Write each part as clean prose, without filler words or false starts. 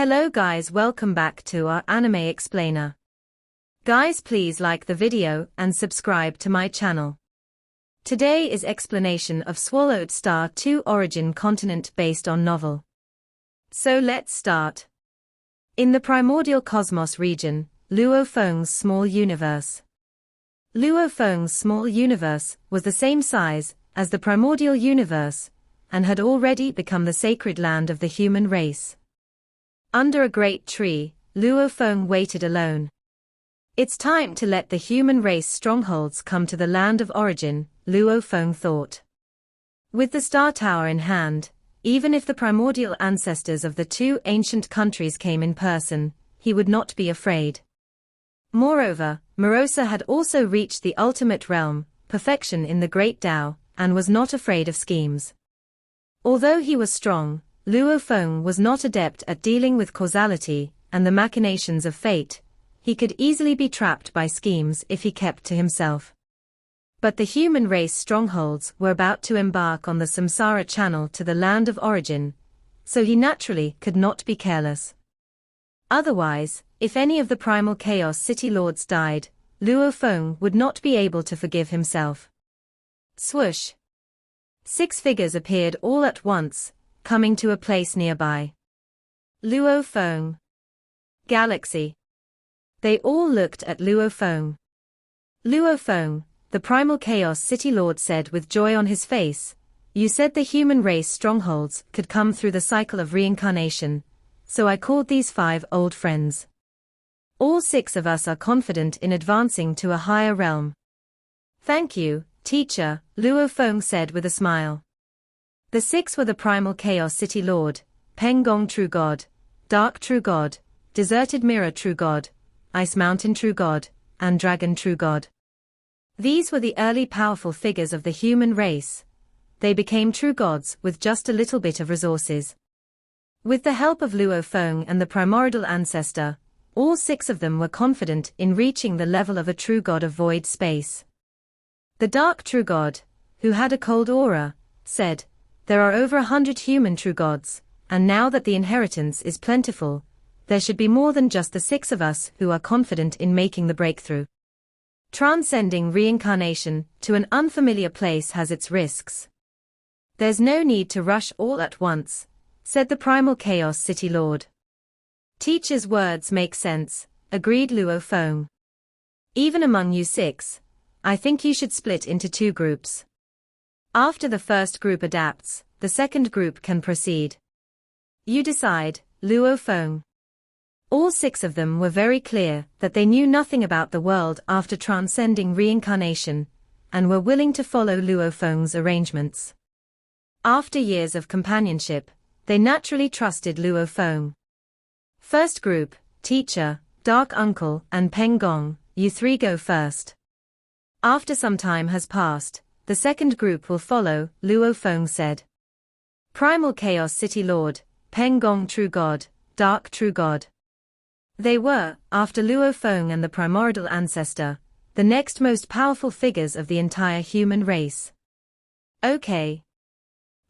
Hello guys, welcome back to our anime explainer. Guys, please like the video and subscribe to my channel. Today is explanation of Swallowed Star 2 origin continent based on novel. So let's start. In the primordial cosmos region, Luo Feng's small universe. Luo Feng's small universe was the same size as the primordial universe and had already become the sacred land of the human race. Under a great tree, Luo Feng waited alone. It's time to let the human race strongholds come to the land of origin, Luo Feng thought. With the star tower in hand, even if the primordial ancestors of the two ancient countries came in person, he would not be afraid. Moreover, Morosa had also reached the ultimate realm, perfection in the great Tao, and was not afraid of schemes. Although he was strong, Luo Feng was not adept at dealing with causality and the machinations of fate. He could easily be trapped by schemes if he kept to himself. But the human race strongholds were about to embark on the Samsara channel to the land of origin, so he naturally could not be careless. Otherwise, if any of the primal chaos city lords died, Luo Feng would not be able to forgive himself. Swoosh! 6 figures appeared all at once, coming to a place nearby. Luo Feng. Galaxy. They all looked at Luo Feng. Luo Feng, the primal chaos city lord, said with joy on his face, "You said the human race strongholds could come through the cycle of reincarnation, so I called these 5 old friends. All 6 of us are confident in advancing to a higher realm." "Thank you, teacher," Luo Feng said with a smile. The 6 were the primal chaos city lord, Peng Gong true god, Dark true god, Deserted mirror true god, Ice mountain true god, and Dragon true god. These were the early powerful figures of the human race. They became true gods with just a little bit of resources. With the help of Luo Feng and the primordial ancestor, all 6 of them were confident in reaching the level of a true god of void space. The dark true god, who had a cold aura, said, "There are over 100 human true gods, and now that the inheritance is plentiful, there should be more than just the 6 of us who are confident in making the breakthrough. Transcending reincarnation to an unfamiliar place has its risks. There's no need to rush all at once," said the primal chaos city lord. "Teacher's words make sense," agreed Luo Feng. "Even among you 6, I think you should split into 2 groups. After the first group adapts, the second group can proceed. You decide, Luo Feng." All 6 of them were very clear that they knew nothing about the world after transcending reincarnation, and were willing to follow Luo Feng's arrangements. After years of companionship, they naturally trusted Luo Feng. "First group, teacher, Dark Uncle and Peng Gong, you 3 go first. After some time has passed, the second group will follow," Luo Feng said. Primal Chaos City Lord, Peng Gong True God, Dark True God. They were, after Luo Feng and the primordial ancestor, the next most powerful figures of the entire human race. Okay.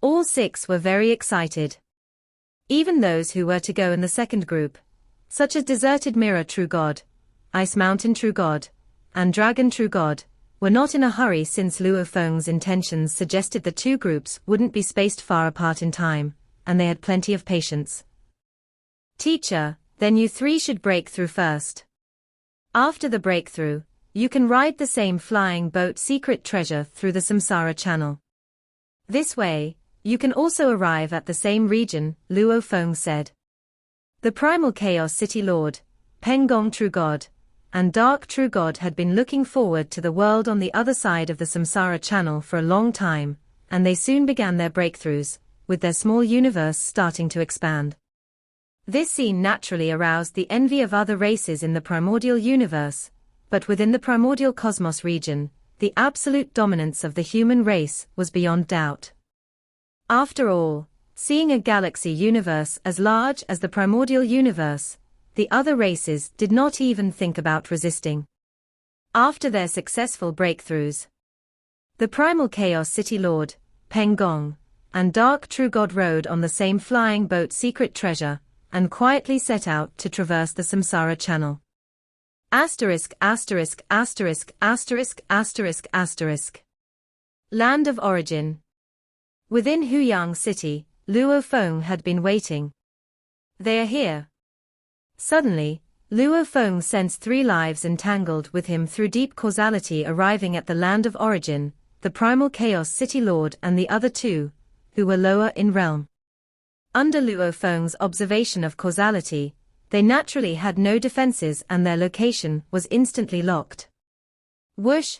All 6 were very excited. Even those who were to go in the second group, such as Deserted Mirror True God, Ice Mountain True God, and Dragon True God, were not in a hurry since Luo Feng's intentions suggested the 2 groups wouldn't be spaced far apart in time, and they had plenty of patience. "Teacher, then you 3 should break through first. After the breakthrough, you can ride the same flying boat Secret Treasure through the Samsara channel. This way, you can also arrive at the same region," Luo Feng said. The primal chaos city lord, Peng Gong True God, and Dark True God had been looking forward to the world on the other side of the Samsara channel for a long time, and they soon began their breakthroughs, with their small universe starting to expand. This scene naturally aroused the envy of other races in the primordial universe, but within the primordial cosmos region, the absolute dominance of the human race was beyond doubt. After all, seeing a galaxy universe as large as the primordial universe, the other races did not even think about resisting. After their successful breakthroughs, the primal chaos city lord, Peng Gong, and Dark True God rode on the same flying boat Secret Treasure, and quietly set out to traverse the samsara channel. ***************** Land of origin. Within Huyang City, Luo Feng had been waiting. They are here. Suddenly, Luo Feng sensed 3 lives entangled with him through deep causality arriving at the land of origin, the primal chaos city lord and the other 2, who were lower in realm. Under Luo Feng's observation of causality, they naturally had no defenses and their location was instantly locked. Whoosh!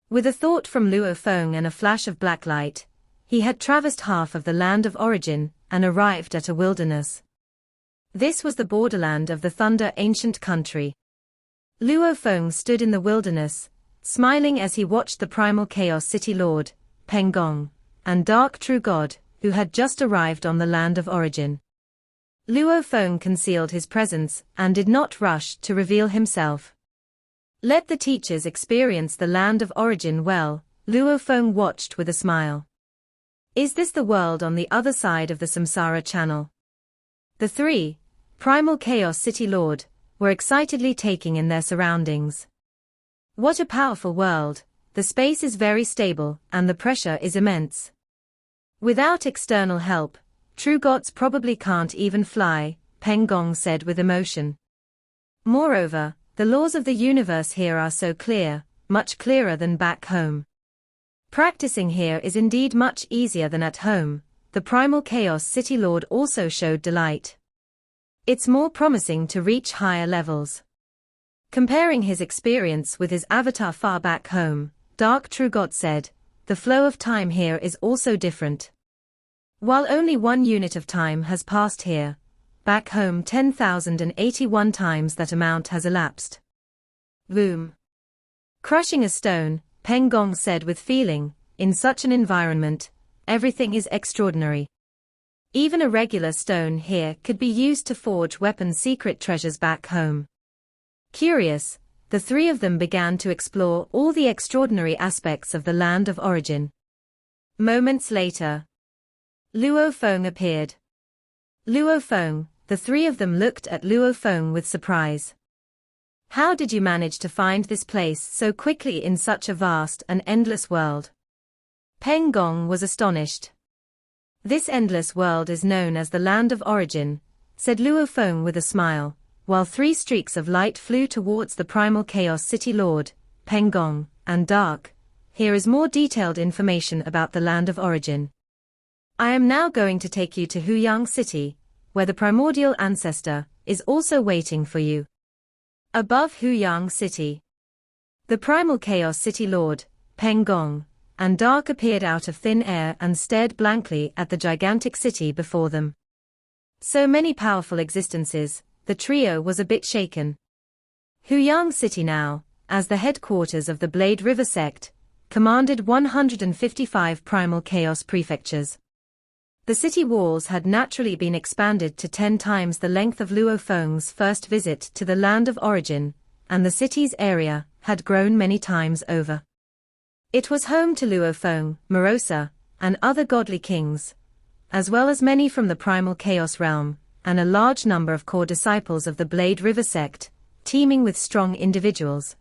With a thought from Luo Feng and a flash of black light, he had traversed half of the land of origin and arrived at a wilderness. This was the borderland of the Thunder ancient country. Luo Feng stood in the wilderness, smiling as he watched the primal chaos city lord, Peng Gong, and dark true god, who had just arrived on the land of origin. Luo Feng concealed his presence and did not rush to reveal himself. Let the teachers experience the land of origin well, Luo Feng watched with a smile. Is this the world on the other side of the samsara channel? The 3, primal chaos city lord, were excitedly taking in their surroundings. What a powerful world, the space is very stable and the pressure is immense. Without external help, true gods probably can't even fly, Peng Gong said with emotion. Moreover, the laws of the universe here are so clear, much clearer than back home. Practicing here is indeed much easier than at home, the primal chaos city lord also showed delight. It's more promising to reach higher levels. Comparing his experience with his avatar far back home, Dark True God said, the flow of time here is also different. While only 1 unit of time has passed here, back home 10,081 times that amount has elapsed. Boom. Crushing a stone, Peng Gong said with feeling, in such an environment, everything is extraordinary. Even a regular stone here could be used to forge weapons secret treasures back home. Curious, the 3 of them began to explore all the extraordinary aspects of the land of origin. Moments later, Luo Feng appeared. Luo Feng, the 3 of them looked at Luo Feng with surprise. How did you manage to find this place so quickly in such a vast and endless world? Peng Gong was astonished. This endless world is known as the land of origin, said Luo Feng with a smile, while 3 streaks of light flew towards the primal chaos city lord, Peng Gong, and Dark. Here is more detailed information about the land of origin. I am now going to take you to Huyang City, where the primordial ancestor is also waiting for you. Above Huyang City, the primal chaos city lord, Peng Gong, and Dark appeared out of thin air and stared blankly at the gigantic city before them. So many powerful existences, the trio was a bit shaken. Huyang City now, as the headquarters of the Blade River sect, commanded 155 primal chaos prefectures. The city walls had naturally been expanded to 10 times the length of Luo Feng's first visit to the land of origin, and the city's area had grown many times over. It was home to Luo Feng, Morosa, and other godly kings, as well as many from the primal chaos realm, and a large number of core disciples of the Blade River sect, teeming with strong individuals.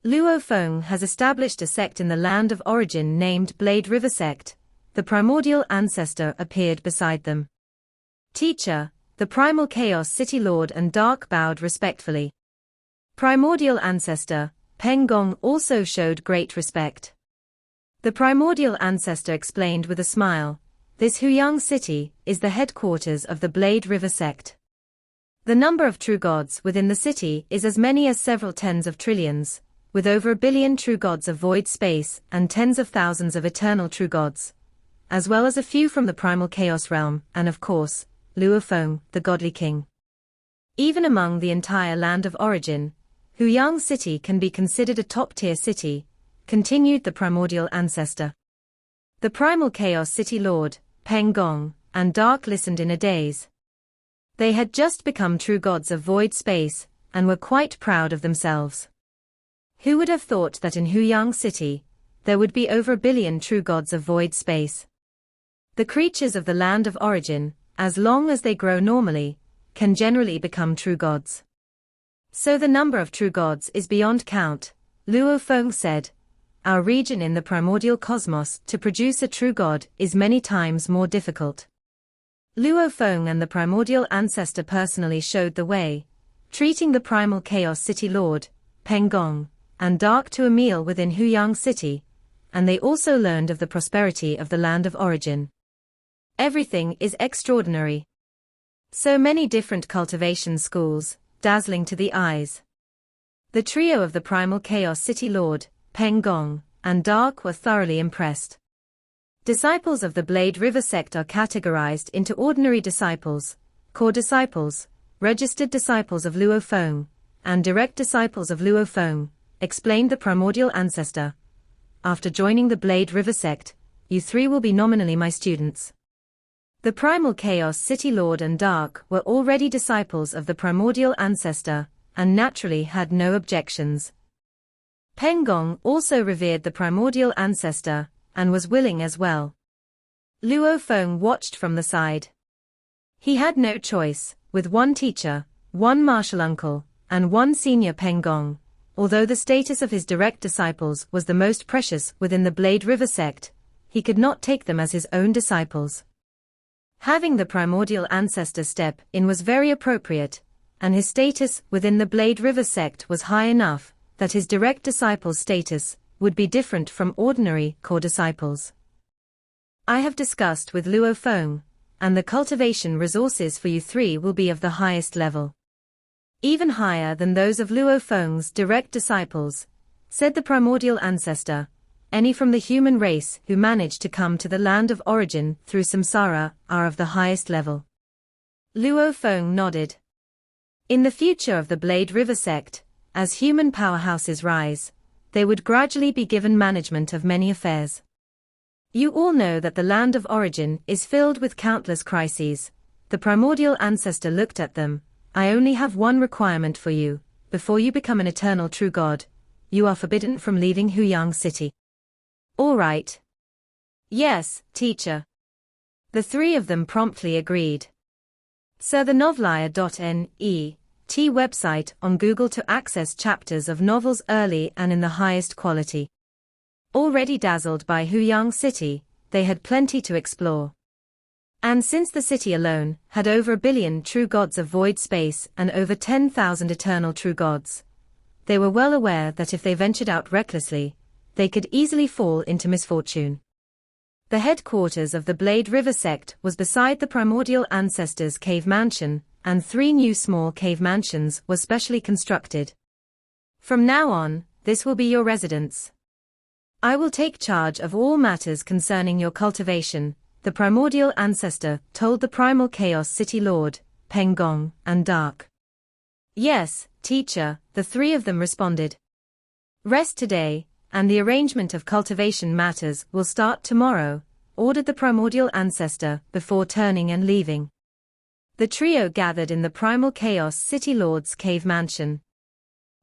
Luo Feng has established a sect in the land of origin named Blade River sect. The primordial ancestor appeared beside them. Teacher, the primal chaos city lord and Dark bowed respectfully. Primordial ancestor, Peng Gong also showed great respect. The primordial ancestor explained with a smile, this Huyang city is the headquarters of the Blade River sect. The number of true gods within the city is as many as several tens of trillions, with over 1 billion true gods of void space and tens of thousands of eternal true gods, as well as a few from the primal chaos realm, and of course, Luo Feng, the godly king. Even among the entire land of origin, Huyang City can be considered a top-tier city, continued the primordial ancestor. The primal chaos city lord, Peng Gong, and Dark listened in a daze. They had just become true gods of void space, and were quite proud of themselves. Who would have thought that in Huyang City, there would be over 1 billion true gods of void space? The creatures of the land of origin, as long as they grow normally, can generally become true gods. So the number of true gods is beyond count, Luo Feng said. Our region in the primordial cosmos to produce a true god is many times more difficult. Luo Feng and the primordial ancestor personally showed the way, treating the primal chaos city lord, Peng Gong, and Dark to a meal within Huyang City, and they also learned of the prosperity of the land of origin. Everything is extraordinary. So many different cultivation schools, dazzling to the eyes. The trio of the primal chaos city lord, Peng Gong, and Dark were thoroughly impressed. Disciples of the Blade River sect are categorized into ordinary disciples, core disciples, registered disciples of Luo Feng, and direct disciples of Luo Feng, explained the primordial ancestor. After joining the Blade River sect, you three will be nominally my students. The primal chaos city lord and Dark were already disciples of the primordial ancestor, and naturally had no objections. Peng Gong also revered the primordial ancestor, and was willing as well. Luo Feng watched from the side. He had no choice, with one teacher, one martial uncle, and one senior Peng Gong, although the status of his direct disciples was the most precious within the Blade River sect, he could not take them as his own disciples. Having the primordial ancestor step in was very appropriate, and his status within the Blade River sect was high enough that his direct disciples' status would be different from ordinary core disciples. I have discussed with Luo Feng, and the cultivation resources for you three will be of the highest level. Even higher than those of Luo Feng's direct disciples, said the primordial ancestor. Any from the human race who managed to come to the land of origin through samsara are of the highest level. Luo Feng nodded. In the future of the Blade River sect, as human powerhouses rise, they would gradually be given management of many affairs. You all know that the land of origin is filled with countless crises. The primordial ancestor looked at them. I only have one requirement for you. Before you become an eternal true god, you are forbidden from leaving Huyang City. All right. Yes, teacher. The three of them promptly agreed. Sir the Novelier.net website on Google to access chapters of novels early and in the highest quality. Already dazzled by Huyang City, they had plenty to explore. And since the city alone had over 1 billion true gods of void space and over 10,000 eternal true gods, they were well aware that if they ventured out recklessly, they could easily fall into misfortune. The headquarters of the Blade River sect was beside the primordial ancestors' cave mansion, and 3 new small cave mansions were specially constructed. From now on, this will be your residence. I will take charge of all matters concerning your cultivation, the primordial ancestor told the primal chaos city lord, Peng Gong, and Dark. Yes, teacher, the three of them responded. Rest today, and the arrangement of cultivation matters will start tomorrow, ordered the primordial ancestor before turning and leaving. The trio gathered in the primal chaos city lord's cave mansion.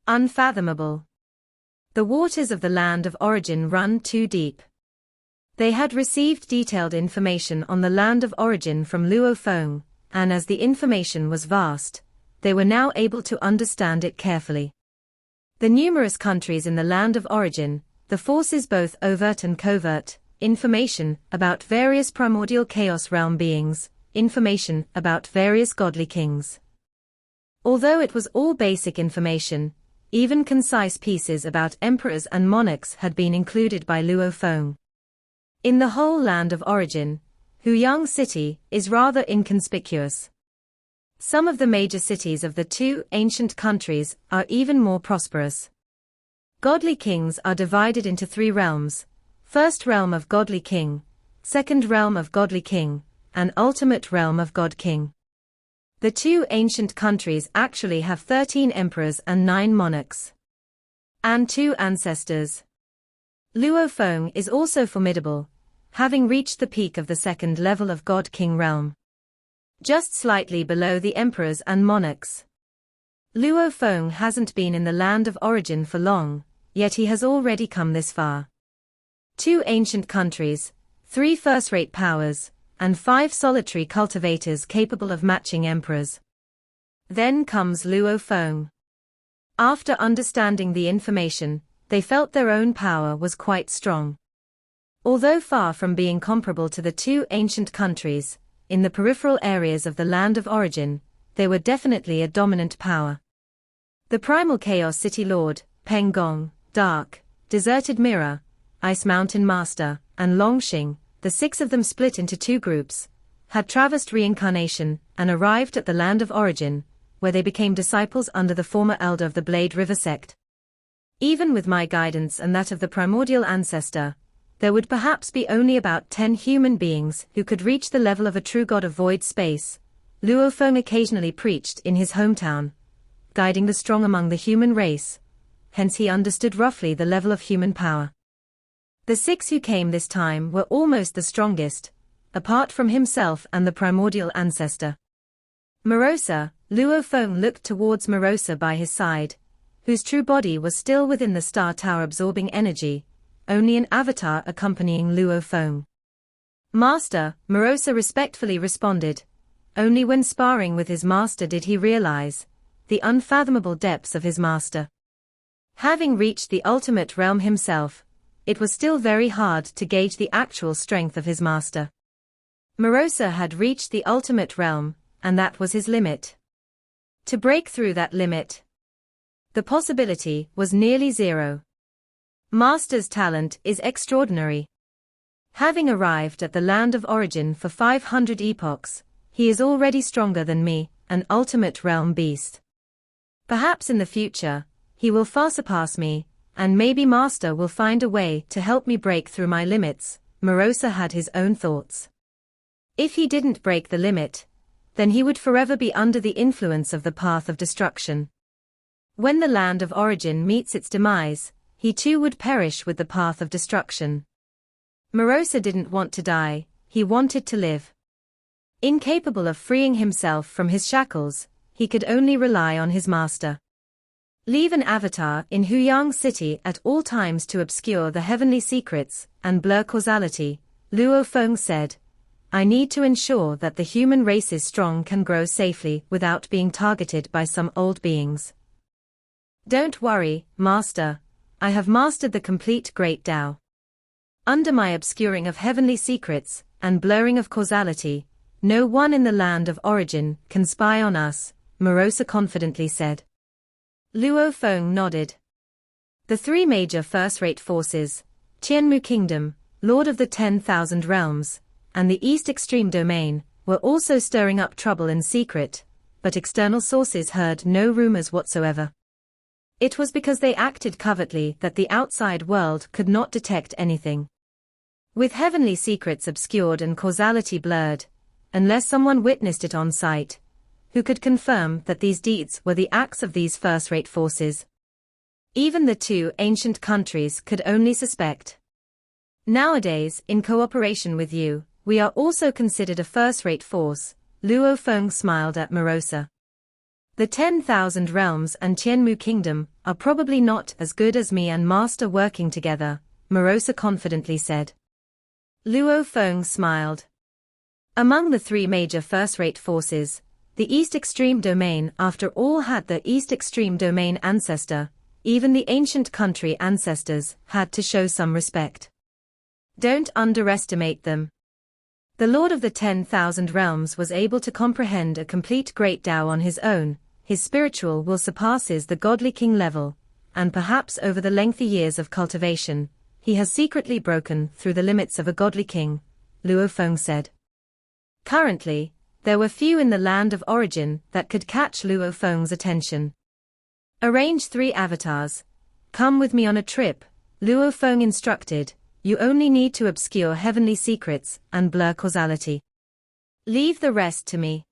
Unfathomable. The waters of the land of origin run too deep. They had received detailed information on the land of origin from Luo Feng, and as the information was vast, they were now able to understand it carefully. The numerous countries in the land of origin, the forces both overt and covert, information about various primordial chaos realm beings, information about various godly kings. Although it was all basic information, even concise pieces about emperors and monarchs had been included by Luo Feng. In the whole land of origin, Huyang City is rather inconspicuous. Some of the major cities of the 2 ancient countries are even more prosperous. Godly kings are divided into 3 realms: first realm of godly king, second realm of godly king, and ultimate realm of god king. The 2 ancient countries actually have 13 emperors and 9 monarchs. And 2 ancestors. Luo Feng is also formidable, having reached the peak of the second level of god king realm. Just slightly below the emperors and monarchs. Luo Feng hasn't been in the land of origin for long, yet he has already come this far. 2 ancient countries, 3 first-rate powers, and 5 solitary cultivators capable of matching emperors. Then comes Luo Feng. After understanding the information, they felt their own power was quite strong. Although far from being comparable to the 2 ancient countries, in the peripheral areas of the land of origin, they were definitely a dominant power. The primal chaos city lord, Peng Gong, Dark, Deserted Mirror, Ice Mountain Master, and Longxing, the 6 of them split into 2 groups, had traversed reincarnation and arrived at the land of origin, where they became disciples under the former elder of the Blade River sect. Even with my guidance and that of the primordial ancestor, there would perhaps be only about 10 human beings who could reach the level of a true god of void space, Luo Feng occasionally preached in his hometown, guiding the strong among the human race, hence he understood roughly the level of human power. The 6 who came this time were almost the strongest, apart from himself and the primordial ancestor. Morosa, Luo Feng looked towards Morosa by his side, whose true body was still within the star tower absorbing energy, only an avatar accompanying Luo Feng. Master, Morosa respectfully responded. Only when sparring with his master did he realize the unfathomable depths of his master. Having reached the ultimate realm himself, it was still very hard to gauge the actual strength of his master. Morosa had reached the ultimate realm, and that was his limit. To break through that limit, the possibility was nearly zero. Master's talent is extraordinary. Having arrived at the land of origin for 500 epochs, he is already stronger than me, an ultimate realm beast. Perhaps in the future, he will far surpass me, and maybe Master will find a way to help me break through my limits. Morosa had his own thoughts. If he didn't break the limit, then he would forever be under the influence of the path of destruction. When the land of origin meets its demise, he too would perish with the path of destruction. Morosa didn't want to die, he wanted to live. Incapable of freeing himself from his shackles, he could only rely on his master. Leave an avatar in Huyang City at all times to obscure the heavenly secrets and blur causality, Luo Feng said. I need to ensure that the human race's strong can grow safely without being targeted by some old beings. Don't worry, Master. I have mastered the complete Great Tao. Under my obscuring of heavenly secrets and blurring of causality, no one in the land of origin can spy on us, Morosa confidently said. Luo Feng nodded. The 3 major first-rate forces, Qianmu Kingdom, Lord of the 10,000 Realms, and the East Extreme Domain, were also stirring up trouble in secret, but external sources heard no rumors whatsoever. It was because they acted covertly that the outside world could not detect anything. With heavenly secrets obscured and causality blurred, unless someone witnessed it on sight, who could confirm that these deeds were the acts of these first-rate forces? Even the 2 ancient countries could only suspect. Nowadays, in cooperation with you, we are also considered a first-rate force, Luo Feng smiled at Morosa. The 10,000 Realms and Qianmu Kingdom are probably not as good as me and Master working together, Morosa confidently said. Luo Feng smiled. Among the 3 major first-rate forces, the East Extreme Domain after all had the East Extreme Domain ancestor, even the ancient country ancestors had to show some respect. Don't underestimate them. The Lord of the 10,000 Realms was able to comprehend a complete Great Tao on his own, his spiritual will surpasses the godly king level, and perhaps over the lengthy years of cultivation, he has secretly broken through the limits of a godly king, Luo Feng said. Currently, there were few in the land of origin that could catch Luo Feng's attention. Arrange 3 avatars. Come with me on a trip, Luo Feng instructed. You only need to obscure heavenly secrets and blur causality. Leave the rest to me.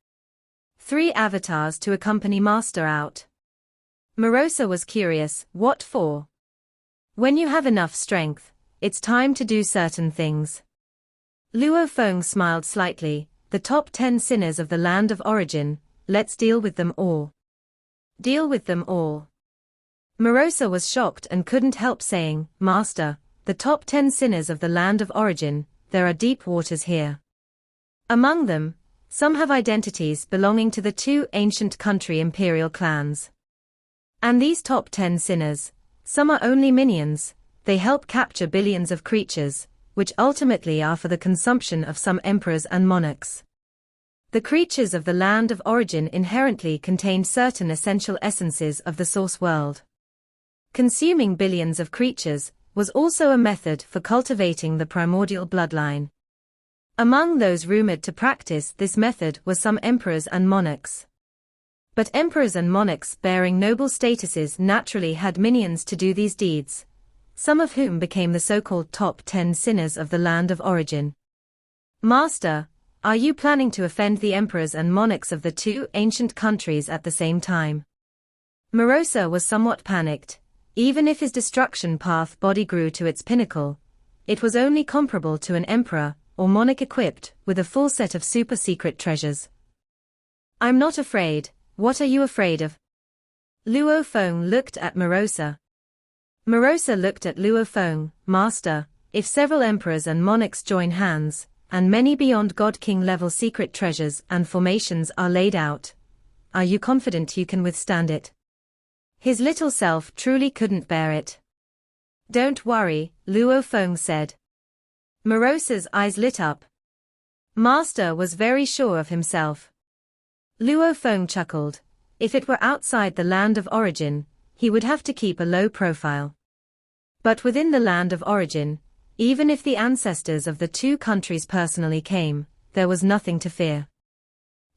3 avatars to accompany Master out. Morosa was curious, what for? When you have enough strength, it's time to do certain things. Luo Feng smiled slightly, the top 10 sinners of the land of origin, let's deal with them all. Deal with them all. Morosa was shocked and couldn't help saying, Master, the top 10 sinners of the land of origin, there are deep waters here. Among them, some have identities belonging to the two ancient country imperial clans. And these top 10 sinners, some are only minions, they help capture billions of creatures, which ultimately are for the consumption of some emperors and monarchs. The creatures of the land of origin inherently contained certain essential essences of the source world. Consuming billions of creatures was also a method for cultivating the primordial bloodline. Among those rumored to practice this method were some emperors and monarchs. But emperors and monarchs bearing noble statuses naturally had minions to do these deeds, some of whom became the so-called top 10 sinners of the land of origin. Master, are you planning to offend the emperors and monarchs of the two ancient countries at the same time? Morosa was somewhat panicked. Even if his destruction path body grew to its pinnacle, it was only comparable to an emperor or monarch equipped with a full set of super-secret treasures. I'm not afraid. What are you afraid of? Luo Feng looked at Morosa. Morosa looked at Luo Feng. Master, if several emperors and monarchs join hands, and many beyond God King level secret treasures and formations are laid out, are you confident you can withstand it? His little self truly couldn't bear it. Don't worry, Luo Feng said. Morosa's eyes lit up. Master was very sure of himself. Luo Feng chuckled. If it were outside the land of origin, he would have to keep a low profile. But within the land of origin, even if the ancestors of the two countries personally came, there was nothing to fear.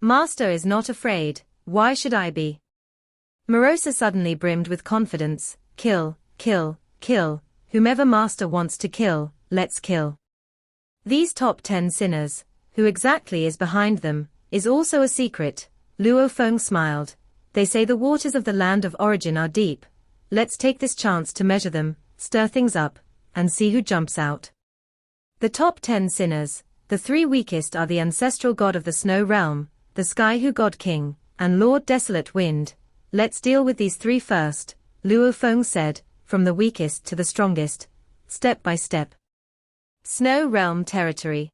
Master is not afraid, why should I be? Morosa suddenly brimmed with confidence. Kill, kill, kill, whomever Master wants to kill, let's kill. These top 10 sinners, who exactly is behind them, is also a secret. Luo Feng smiled. They say the waters of the land of origin are deep. Let's take this chance to measure them, stir things up, and see who jumps out. The top 10 sinners, the three weakest are the ancestral god of the snow realm, the sky who god king, and Lord Desolate Wind. Let's deal with these three first, Luo Feng said, from the weakest to the strongest, step by step. Snow Realm Territory.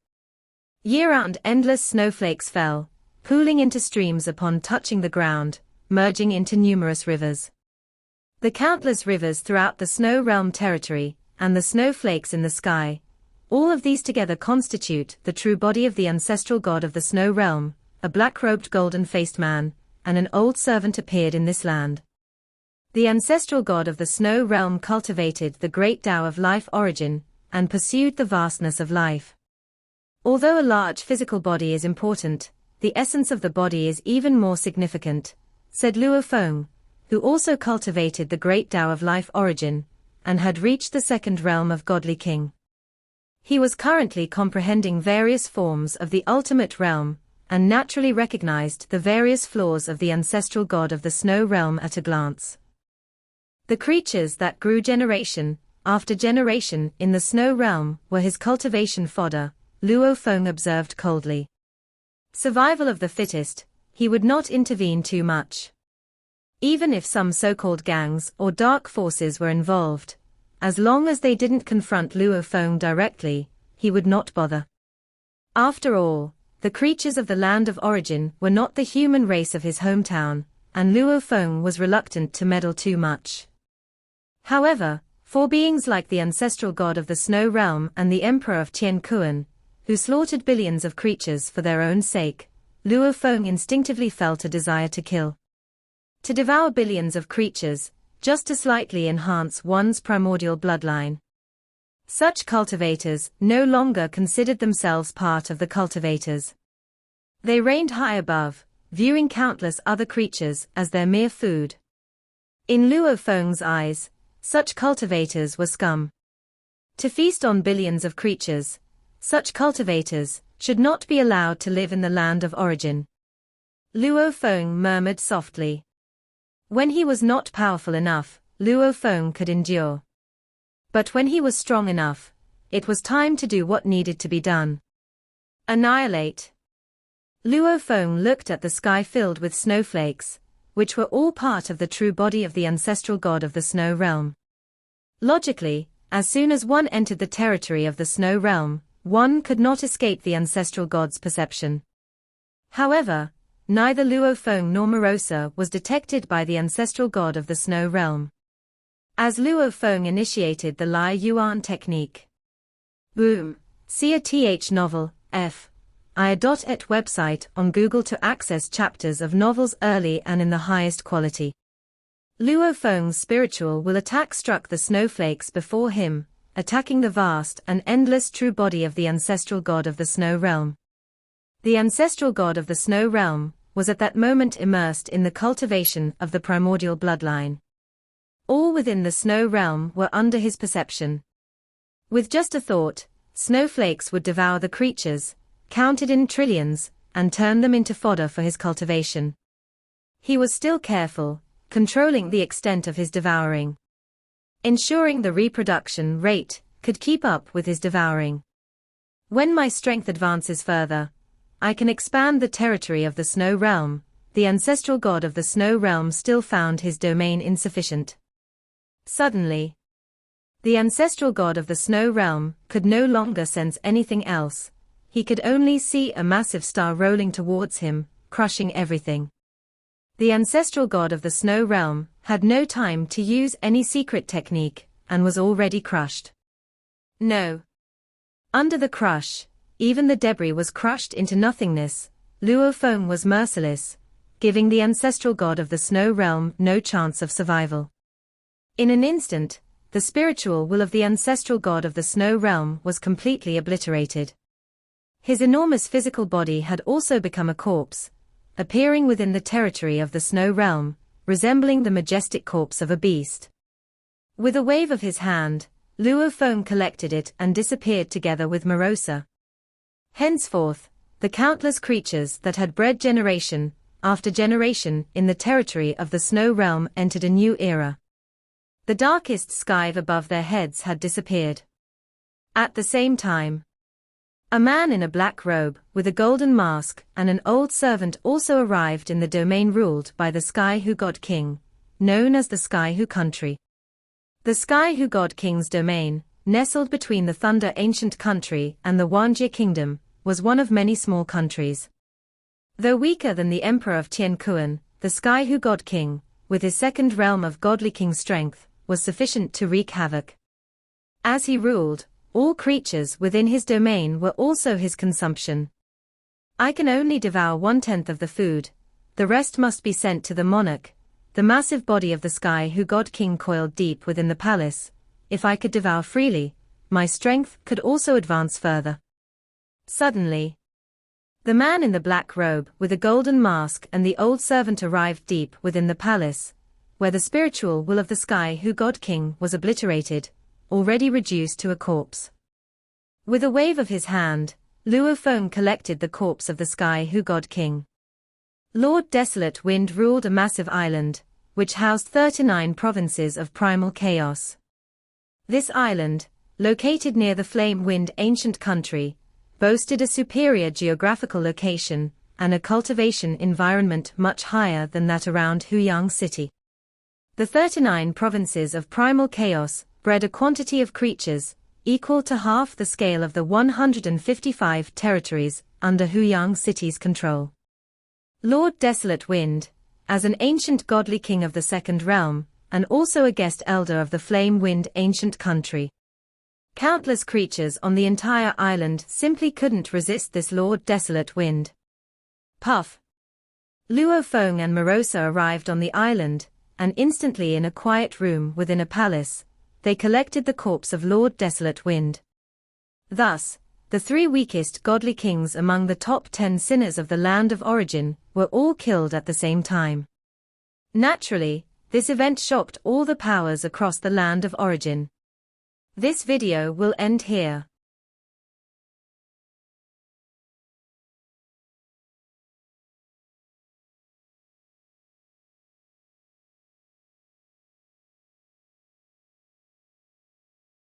Year-round endless snowflakes fell, pooling into streams upon touching the ground, merging into numerous rivers. The countless rivers throughout the Snow Realm Territory, and the snowflakes in the sky, all of these together constitute the true body of the ancestral god of the Snow Realm. A black-robed golden-faced man, and an old servant appeared in this land. The ancestral god of the Snow Realm cultivated the great Tao of life origin, and pursued the vastness of life. Although a large physical body is important, the essence of the body is even more significant, said Luo Feng, who also cultivated the great Tao of life origin, and had reached the second realm of godly king. He was currently comprehending various forms of the ultimate realm, and naturally recognized the various flaws of the ancestral god of the snow realm at a glance. The creatures that grew generation after generation in the snow realm were his cultivation fodder, Luo Feng observed coldly. Survival of the fittest, he would not intervene too much. Even if some so-called gangs or dark forces were involved, as long as they didn't confront Luo Feng directly, he would not bother. After all, the creatures of the land of origin were not the human race of his hometown, and Luo Feng was reluctant to meddle too much. However, for beings like the ancestral god of the snow realm and the emperor of Tian Kuan, who slaughtered billions of creatures for their own sake, Luo Feng instinctively felt a desire to kill. To devour billions of creatures, just to slightly enhance one's primordial bloodline. Such cultivators no longer considered themselves part of the cultivators. They reigned high above, viewing countless other creatures as their mere food. In Luo Feng's eyes, such cultivators were scum. To feast on billions of creatures, such cultivators should not be allowed to live in the land of origin. Luo Feng murmured softly. When he was not powerful enough, Luo Feng could endure. But when he was strong enough, it was time to do what needed to be done. Annihilate. Luo Feng looked at the sky filled with snowflakes, which were all part of the true body of the ancestral god of the snow realm. Logically, as soon as one entered the territory of the snow realm, one could not escape the ancestral god's perception. However, neither Luo Feng nor Morosa was detected by the ancestral god of the snow realm. As Luo Feng initiated the Lai Yuan technique. Boom. See a TH novel, F. I.et website on Google to access chapters of novels early and in the highest quality. Luo Feng's spiritual will attack struck the snowflakes before him, attacking the vast and endless true body of the ancestral god of the snow realm. The ancestral god of the snow realm was at that moment immersed in the cultivation of the primordial bloodline. All within the snow realm were under his perception. With just a thought, snowflakes would devour the creatures, counted in trillions, and turn them into fodder for his cultivation. He was still careful, controlling the extent of his devouring, ensuring the reproduction rate could keep up with his devouring. When my strength advances further, I can expand the territory of the snow realm. The ancestral god of the snow realm still found his domain insufficient. Suddenly, the ancestral god of the snow realm could no longer sense anything else. He could only see a massive star rolling towards him, crushing everything. The ancestral god of the snow realm had no time to use any secret technique, and was already crushed. No. Under the crush, even the debris was crushed into nothingness. Luo Feng was merciless, giving the ancestral god of the snow realm no chance of survival. In an instant, the spiritual will of the ancestral god of the snow realm was completely obliterated. His enormous physical body had also become a corpse, appearing within the territory of the snow realm, resembling the majestic corpse of a beast. With a wave of his hand, Luo Feng collected it and disappeared together with Morosa. Henceforth, the countless creatures that had bred generation after generation in the territory of the snow realm entered a new era. The darkest sky above their heads had disappeared. At the same time, a man in a black robe, with a golden mask, and an old servant also arrived in the domain ruled by the Sky-Hu God King, known as the Sky-Hu country. The Sky-Hu God King's domain, nestled between the Thunder Ancient Country and the Wanjie Kingdom, was one of many small countries. Though weaker than the Emperor of Tianquan, the Sky-Hu God King, with his second realm of godly king strength, was sufficient to wreak havoc. As he ruled, all creatures within his domain were also his consumption. I can only devour 1/10 of the food, the rest must be sent to the monarch. The massive body of the Sky-Hu God King coiled deep within the palace. If I could devour freely, my strength could also advance further. Suddenly, the man in the black robe with a golden mask and the old servant arrived deep within the palace, where the spiritual will of the Sky-Hu God King was obliterated, already reduced to a corpse. With a wave of his hand, Luo Feng collected the corpse of the Sky-Hu God King. Lord Desolate Wind ruled a massive island, which housed 39 provinces of primal chaos. This island, located near the Flame Wind Ancient Country, boasted a superior geographical location and a cultivation environment much higher than that around Huyang City. The 39 provinces of primal chaos bred a quantity of creatures equal to half the scale of the 155 territories under Huyang City's control. Lord Desolate Wind, as an ancient godly king of the second realm, and also a guest elder of the Flame Wind Ancient Country. Countless creatures on the entire island simply couldn't resist this Lord Desolate Wind. Puff! Luo Feng and Morosa arrived on the island, and instantly in a quiet room within a palace, they collected the corpse of Lord Desolate Wind. Thus, the 3 weakest godly kings among the top 10 sinners of the land of origin were all killed at the same time. Naturally, this event shocked all the powers across the land of origin. This video will end here.